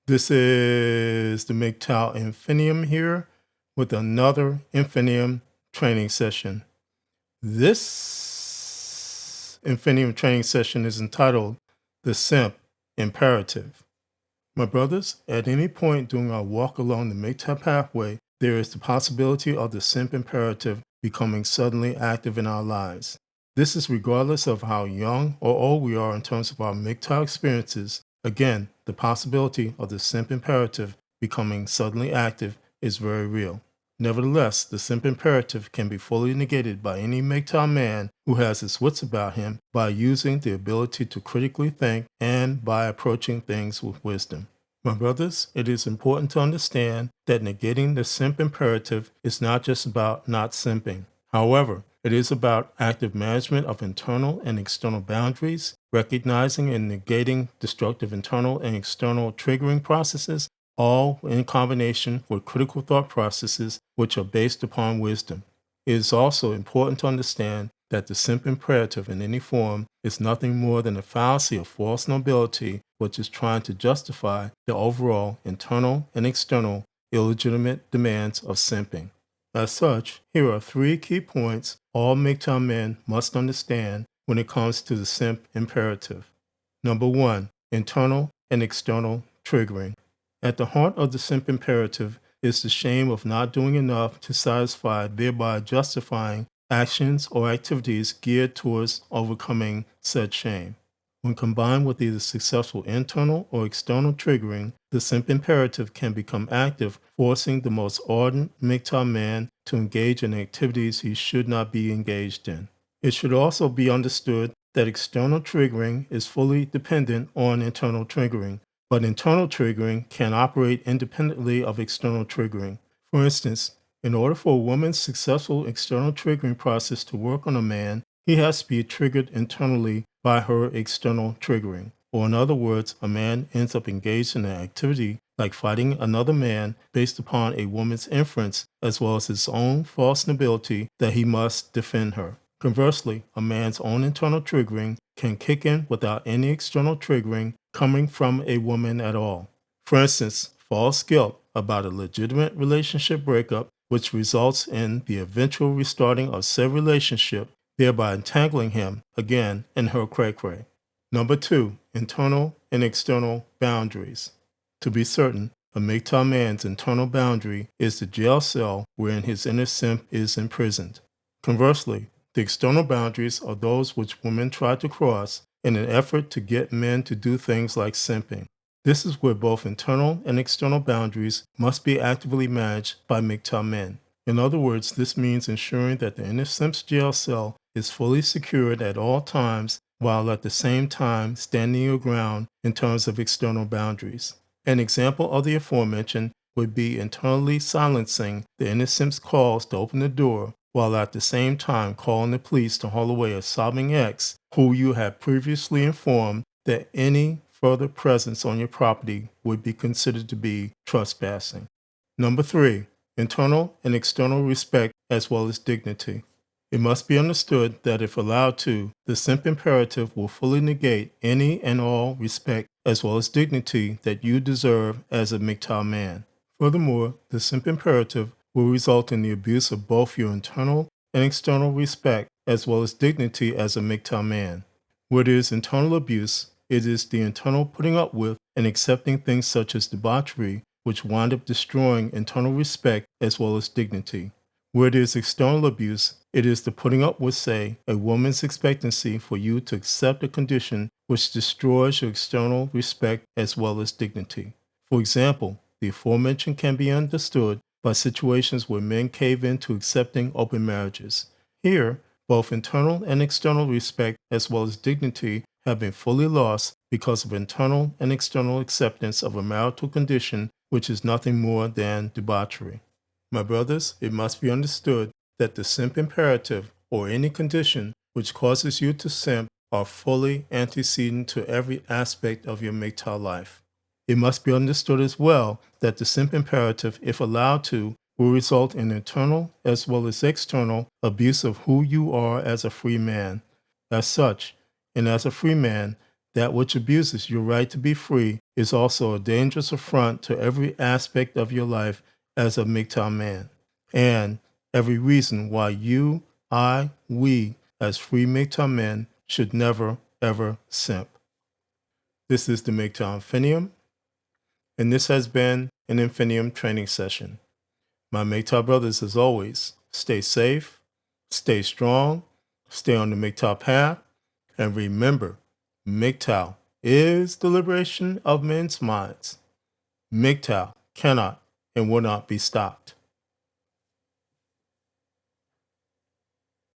This is the MGTOW Infinium here with another Infinium training session. This Infinium training session is entitled The Simp Imperative. My brothers, at any point during our walk along the MGTOW pathway, there is the possibility of the simp imperative becoming suddenly active in our lives. This is regardless of how young or old we are in terms of our MGTOW experiences. Again, the possibility of the simp imperative becoming suddenly active is very real. Nevertheless, the simp imperative can be fully negated by any MGTOW man who has his wits about him by using the ability to critically think and by approaching things with wisdom. My brothers, it is important to understand that negating the simp imperative is not just about not simping. However, it is about active management of internal and external boundaries, recognizing and negating destructive internal and external triggering processes, all in combination with critical thought processes which are based upon wisdom. It is also important to understand that the simp imperative in any form is nothing more than a fallacy of false nobility which is trying to justify the overall internal and external illegitimate demands of simping. As such, here are 3 key points all MGTOW men must understand when it comes to the simp imperative. Number 1, internal and external triggering. At the heart of the simp imperative is the shame of not doing enough to satisfy, thereby justifying actions or activities geared towards overcoming said shame. When combined with either successful internal or external triggering, the simp imperative can become active, forcing the most ardent MGTOW man to engage in activities he should not be engaged in. It should also be understood that external triggering is fully dependent on internal triggering, but internal triggering can operate independently of external triggering. For instance, in order for a woman's successful external triggering process to work on a man, he has to be triggered internally by her external triggering. Or in other words, a man ends up engaged in an activity like fighting another man based upon a woman's inference as well as his own false nobility that he must defend her. Conversely, a man's own internal triggering can kick in without any external triggering coming from a woman at all. For instance, false guilt about a legitimate relationship breakup which results in the eventual restarting of said relationship, thereby entangling him again in her cray-cray. Number 2, internal and external boundaries. To be certain, a MGTOW man's internal boundary is the jail cell wherein his inner simp is imprisoned. Conversely, the external boundaries are those which women try to cross in an effort to get men to do things like simping. This is where both internal and external boundaries must be actively managed by MGTOW men. In other words, this means ensuring that the inner simp's jail cell is fully secured at all times while at the same time standing your ground in terms of external boundaries. An example of the aforementioned would be internally silencing the inner simp's calls to open the door while at the same time calling the police to haul away a sobbing ex who you had previously informed that any further presence on your property would be considered to be trespassing. Number 3, internal and external respect as well as dignity. It must be understood that if allowed to, the simp imperative will fully negate any and all respect as well as dignity that you deserve as a MGTOW man. Furthermore, the simp imperative will result in the abuse of both your internal and external respect as well as dignity as a MGTOW man. Where there is internal abuse, it is the internal putting up with and accepting things such as debauchery which wind up destroying internal respect as well as dignity. Where there is external abuse, it is the putting up with, say, a woman's expectancy for you to accept a condition which destroys your external respect as well as dignity. For example, the aforementioned can be understood by situations where men cave into accepting open marriages. Here, both internal and external respect as well as dignity have been fully lost because of internal and external acceptance of a marital condition which is nothing more than debauchery. My brothers, it must be understood that the simp imperative or any condition which causes you to simp are fully antecedent to every aspect of your MGTOW life. It must be understood as well that the simp imperative, if allowed to, will result in internal as well as external abuse of who you are as a free man. As such, and as a free man, That which abuses your right to be free is also a dangerous affront to every aspect of your life as a MGTOW man, and every reason why you, we, as free MGTOW men, should never, ever simp. This is the MGTOW Infinium, and this has been an Infinium training session. My MGTOW brothers, as always, stay safe, stay strong, stay on the MGTOW path, and remember, MGTOW is the liberation of men's minds. MGTOW cannot and will not be stopped.